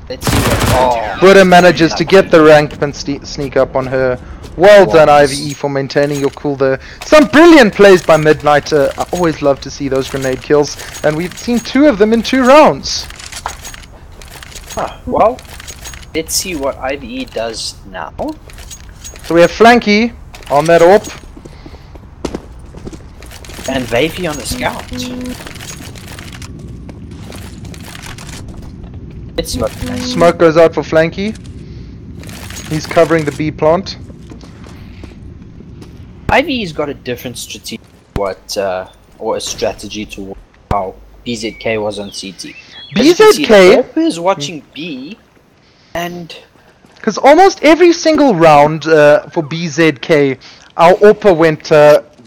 Let's see what... Oh, Buddha manages to get the rank and sneak up on her. Well done, Nice. IVE, for maintaining your cool there. Some brilliant plays by Midnight. I always love to see those grenade kills, and we've seen 2 of them in 2 rounds. well, let's see what IVE does now. So we have Flanky on that AWP. And Vapey on the scout. Let's see what... Smoke goes out for Flanky. He's covering the B plant. IVE's got a different strategy, or a strategy to how BZK was on CT. BZK, AWP is watching B, and because almost every single round for BZK, our AWP went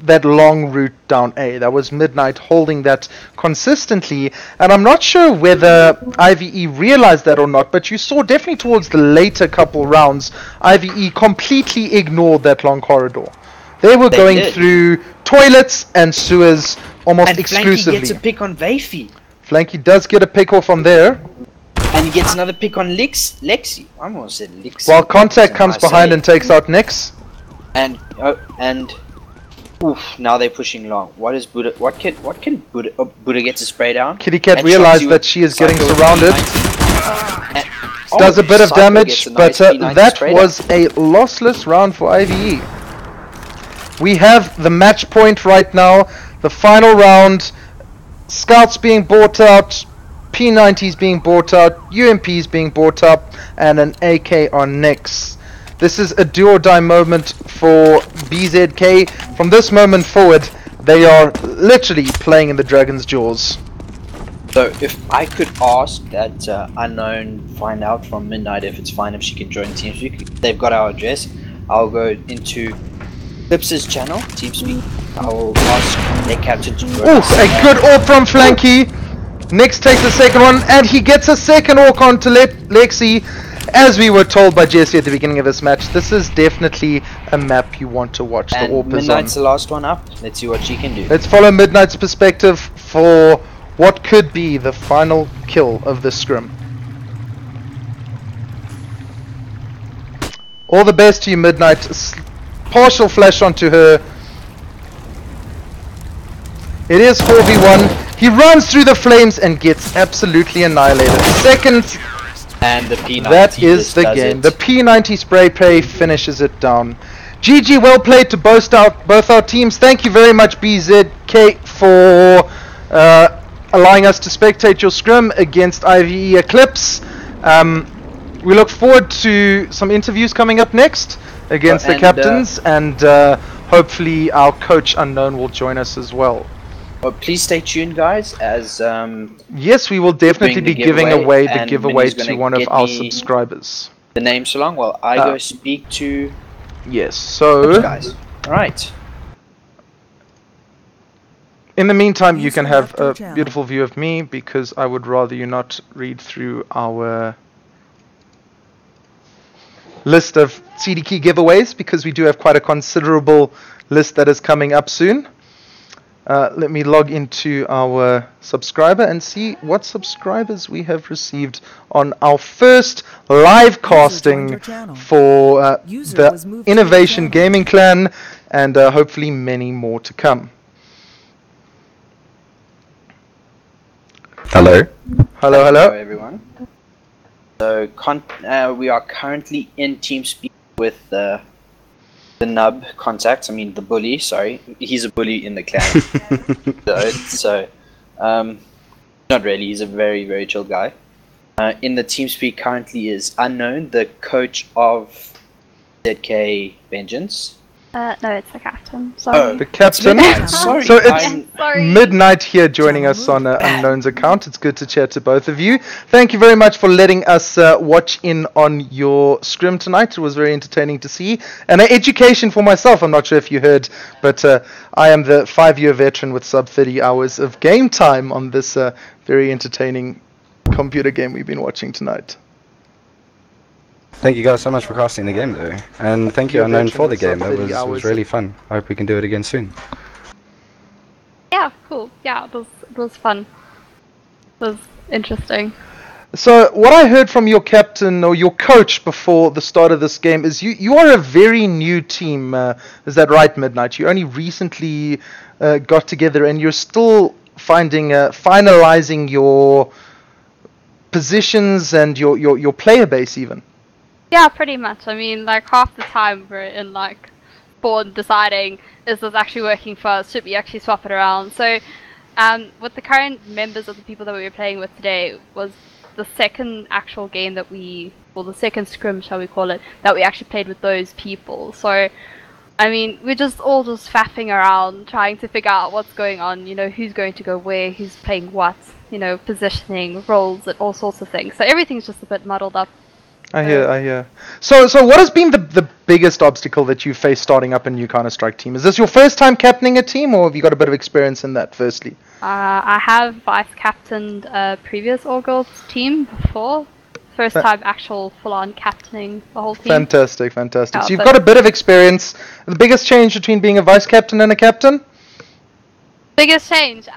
that long route down A. That was Midnight holding that consistently, and I'm not sure whether IVE realized that or not, but you saw definitely towards the later couple rounds, IVE completely ignored that long corridor. They were going did. through toilets and sewers almost and exclusively. Flanky gets a pick on Vapey, Flanky does get a pick off on there, and he gets another pick on Lexi. I almost said Lexi. while Contact comes I say behind it. and takes out Nyx. And oof, now they're pushing long. What is Buddha? What can Buddha? Oh, Buddha gets a spray down. Kitty Cat And realized Shoxy that with she is getting Psycho surrounded. And- Does a bit of Psycho damage, gets a but nice P90 that spray was a lossless round for IVE. We have the match point right now, the final round. Scouts being bought out, P90s being bought out, UMPs being bought up, and an AK on Nyx. This is a do or die moment for BZK. From this moment forward, they are literally playing in the dragon's jaws. So if I could ask that unknown find out from Midnight if it's fine if she can join TeamSpeak, they've got our address. I'll go into Clips's channel, TeamSpeak. I will ask their captain to join Oof, us. a good AWP from Flanky. Nyx takes the second one, and he gets a second AWP onto Lexi. As we were told by Jesse at the beginning of this match, this is definitely a map you want to watch. And the AWP is on. Midnight's the last one up. Let's see what she can do. Let's follow Midnight's perspective for what could be the final kill of this scrim. All the best to you, Midnight. Partial flash onto her. It is 4v1. He runs through the flames and gets absolutely annihilated. Second, And the P90 that is just the does game. it. The P90 spray play finishes it down. GG, well played to both our teams. Thank you very much, BZK, for for allowing us to spectate your scrim against IVE Eclipse. We look forward to some interviews coming up next against the captains, and hopefully our coach Unknown will join us as well. Well, please stay tuned, guys, as yes, we will definitely be giving away the giveaway to one of our subscribers. The name so long while I go speak to so guys. Alright. In the meantime, you can have a beautiful view of me, because I would rather you not read through our list of CD key giveaways, because we do have quite a considerable list that is coming up soon. Let me log into our subscriber and see what subscribers we have received on our first live casting for the Innovation Gaming Clan, and hopefully many more to come. Hello. Hello everyone. So we are currently in TeamSpeak with the nub contact. I mean the bully. Sorry, he's a bully in the clan. so not really. He's a very, very chill guy. In the TeamSpeak currently is Unknown, the coach of ZK Vengeance. No, it's the captain. Sorry. Oh, the captain. Sorry. So it's Midnight here joining us on Unknown's account. It's good to chat to both of you. Thank you very much for letting us watch in on your scrim tonight. It was very entertaining to see. And an education for myself. I'm not sure if you heard, but I am the 5-year veteran with sub 30 hours of game time on this very entertaining computer game we've been watching tonight. Thank you guys so much for casting the game though, and thank you Unknown for the game. It was really fun. I hope we can do it again soon. Yeah, cool. Yeah, it was fun. It was interesting. So what I heard from your captain or your coach before the start of this game is you are a very new team. Is that right, Midnight? You only recently got together, and you're still finalizing your positions and your player base even. Yeah, pretty much. I mean, like, half the time we're in, like, spawn deciding, is this actually working for us? Should we actually swap it around? So, with the current members of the people that we were playing with today, was the second actual game that the second scrim, shall we call it, that we actually played with those people. So, I mean, we're just all faffing around, trying to figure out what's going on, you know, who's going to go where, who's playing what, you know, positioning, roles, and all sorts of things. So everything's just a bit muddled up. I hear. So what has been the biggest obstacle that you faced starting up a new Counter-Strike team? Is this your first time captaining a team, or have you got a bit of experience in that, firstly? I have vice-captained a previous all-girls team before. First time actual full-on captaining the whole team. Fantastic. Yeah, so you've got a bit of experience. The biggest change between being a vice-captain and a captain? Biggest change?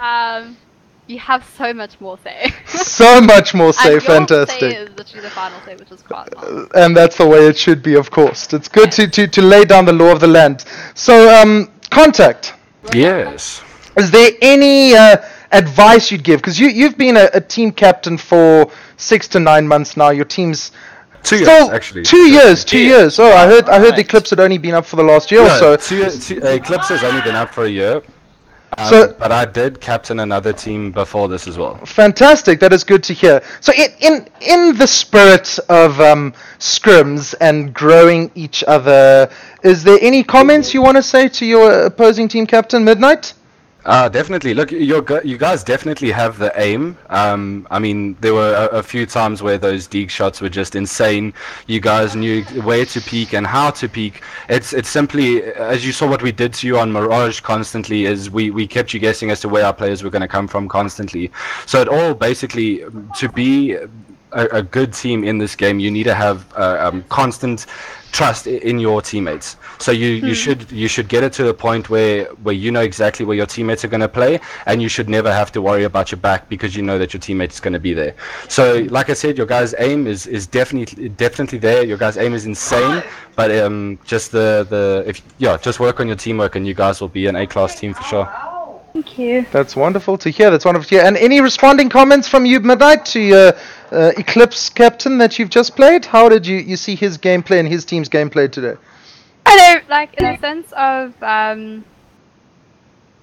You have so much more say. So much more say, and fantastic. Your say is literally the final say, which is quite nice. And that's the way it should be, of course. It's good to lay down the law of the land. So, Contact. Yes. Is there any advice you'd give? Because you've been a team captain for 6 to 9 months now. Your team's 2 years, actually. 2 years. 2 years. Oh, I heard the Eclipse had only been up for the last year or so. Eclipse has only been up for a year. But I did captain another team before this as well. Fantastic, that is good to hear. So in the spirit of scrims and growing each other, is there any comments you want to say to your opposing team captain, Midnight? Definitely. Look, you guys definitely have the aim. I mean, there were a few times where those dig shots were just insane. You guys knew where to peek and how to peek. It's simply, as you saw what we did to you on Mirage constantly, is we kept you guessing as to where our players were going to come from constantly. So it all basically, to be a good team in this game, you need to have constant trust in your teammates. So you should get it to the point where you know exactly where your teammates are going to play, and you should never have to worry about your back because you know that your teammate is going to be there. So like I said, your guys' aim is definitely there. Your guys' aim is insane, but just just work on your teamwork and you guys will be an A-class team for sure. Thank you. That's wonderful to hear. And any responding comments from you, Midnight, to your Eclipse captain that you've just played? How did you see his gameplay and his team's gameplay today? I know, like, in the sense of,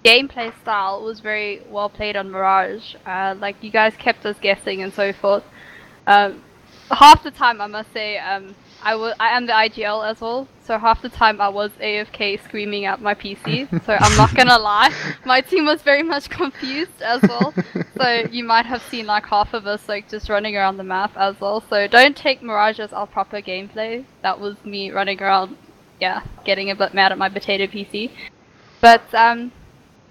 gameplay style was very well played on Mirage. Like you guys kept us guessing and so forth. Half the time, I must say, I am the IGL as well. So half the time I was AFK screaming at my PC. So I'm not gonna lie, my team was very much confused as well. So you might have seen like half of us like just running around the map as well. So don't take Mirage as our proper gameplay. That was me running around, yeah, getting a bit mad at my potato PC. But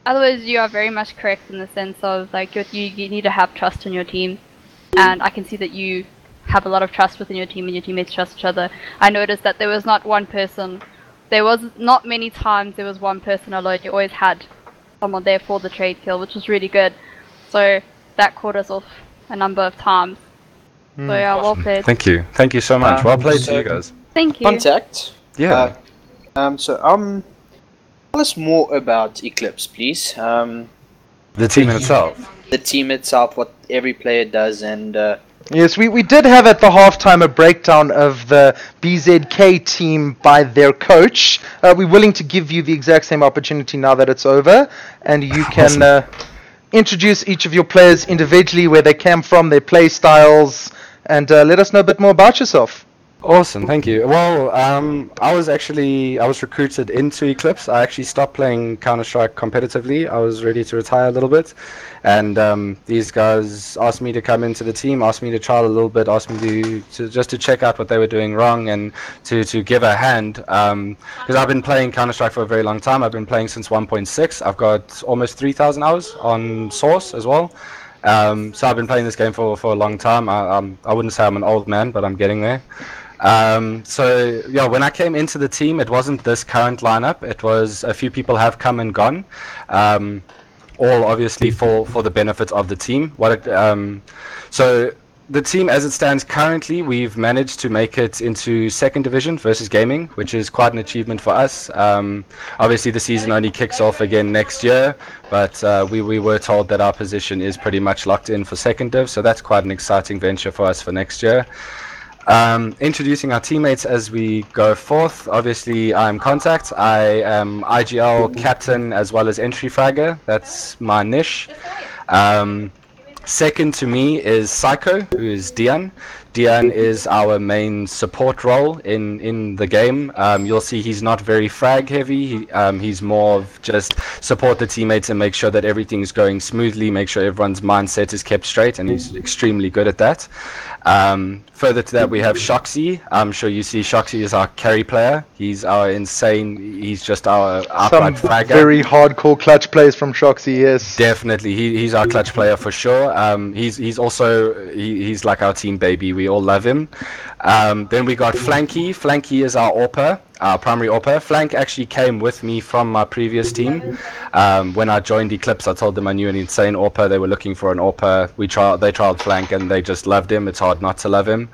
otherwise, you are very much correct in the sense of like you need to have trust in your team, and I can see that you have a lot of trust within your team and your teammates trust each other. I noticed that there was not one person, there was not many times there was one person alone. You always had someone there for the trade kill, which was really good. So that caught us off a number of times. So yeah, well played. Thank you so much. Well played to so- you guys. Thank you. Contact. Yeah. Tell us more about Eclipse, please. The team itself. The team itself, what every player does, and Yes, we did have at the halftime a breakdown of the BZK team by their coach. We're willing to give you the exact same opportunity now that it's over, and you can introduce each of your players individually, where they came from, their play styles, and let us know a bit more about yourself. Awesome, thank you. Well, I was recruited into Eclipse. I actually stopped playing Counter-Strike competitively. I was ready to retire a little bit, and these guys asked me to come into the team, asked me to trial a little bit, asked me to just to check out what they were doing wrong and to give a hand. Because I've been playing Counter-Strike for a very long time. I've been playing since 1.6. I've got almost 3,000 hours on Source as well. So I've been playing this game for a long time. I wouldn't say I'm an old man, but I'm getting there. So yeah, when I came into the team, it wasn't this current lineup. It was a few people have come and gone, all obviously for the benefit of the team. So the team as it stands currently, we've managed to make it into second division versus gaming, which is quite an achievement for us. Obviously the season only kicks off again next year, but we were told that our position is pretty much locked in for second div, so that's quite an exciting venture for us for next year. Introducing our teammates as we go forth. Obviously, I'm Contact. I am IGL captain as well as entry fragger. That's my niche. Second to me is Psycho, who is Dian. Dian is our main support role in the game. You'll see he's not very frag heavy. He's more of just support the teammates and make sure that everything's going smoothly, make sure everyone's mindset is kept straight, and he's extremely good at that. Further to that, we have Shoxy. I'm sure you see Shoxy is our carry player. He's just our outright fragger. Very hardcore clutch plays from Shoxy, yes. Definitely, he's our clutch player for sure. He's also he's like our team baby. We all love him. Then we got Flanky. Flanky is our AWPer, our primary AWPer. Flank actually came with me from my previous team. When I joined Eclipse, I told them I knew an insane AWPer. They were looking for an AWPer. They tried Flank and they just loved him. It's hard not to love him.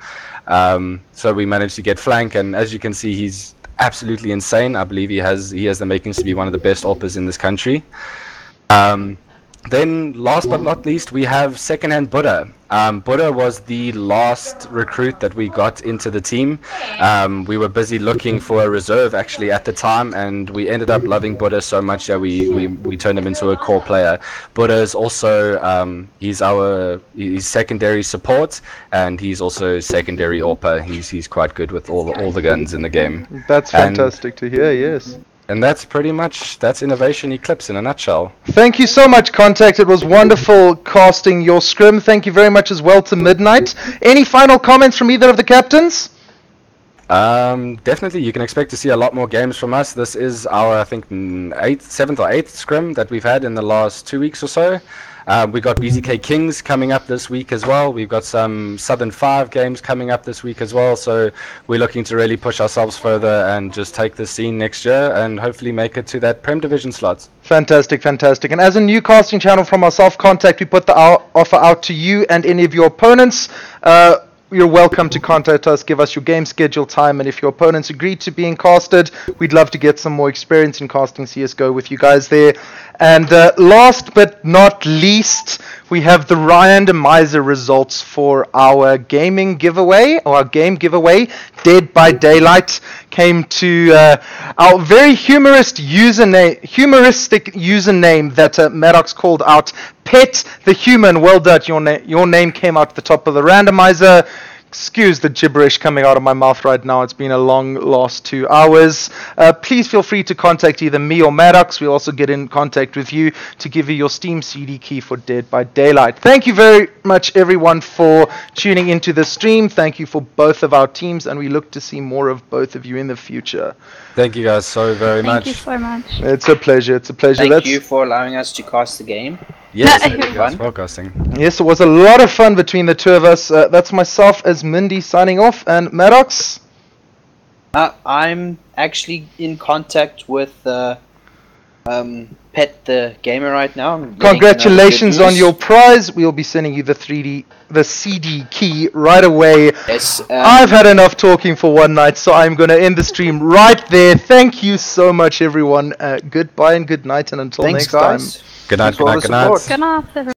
So we managed to get Flank, and as you can see, he's absolutely insane. I believe he has the makings to be one of the best AWPers in this country. Then, last but not least, we have second-hand Buddha. Buddha was the last recruit that we got into the team. We were busy looking for a reserve, actually, at the time, and we ended up loving Buddha so much that we turned him into a core player. Buddha is also, he's secondary support, and he's also secondary AWPer. He's quite good with all the guns in the game. That's fantastic to hear, yes. And that's Innovation Eclipse in a nutshell. Thank you so much, Contact. It was wonderful casting your scrim. Thank you very much as well to Midnight. Any final comments from either of the captains? Definitely, you can expect to see a lot more games from us. This is our, I think, 7th or 8th scrim that we've had in the last 2 weeks or so. We got BZK Kings coming up this week as well. We've got some Southern 5 games coming up this week as well. So we're looking to really push ourselves further and just take the scene next year and hopefully make it to that Prem Division slots. Fantastic, fantastic. And as a new casting channel from our Contact, we put the offer out to you and any of your opponents. You're welcome to contact us, give us your game schedule time, and if your opponents agree to being casted, we'd love to get some more experience in casting CSGO with you guys there. And last but not least, we have the randomizer results for our gaming giveaway, or our game giveaway. Dead by Daylight came to our very humoristic username that Maddox called out, Pet the Human. Well done, your name came out the top of the randomizer. Excuse the gibberish coming out of my mouth right now. It's been a long last 2 hours. Please feel free to contact either me or Maddox. We'll also get in contact with you to give you your Steam CD key for Dead by Daylight. Thank you very much, everyone, for tuning into the stream. Thank you for both of our teams, and we look to see more of both of you in the future. Thank you guys so very much. Thank you so much. It's a pleasure. It's a pleasure. Thank you for allowing us to cast the game. Yes, Yeah. thank you guys for casting. Yes, it was a lot of fun between the two of us. That's myself as Mindy signing off, and Maddox. I'm actually in contact with Pet the Gamer right now. I'm getting Congratulations good on news. your prize. We'll be sending you the CD key right away. Yes, I've had enough talking for one night, so I'm going to end the stream right there. Thank you so much, everyone. Goodbye and good night, and until thanks, next time. guys. Good night, Thanks for all good the night, good support. night. Good night, everyone.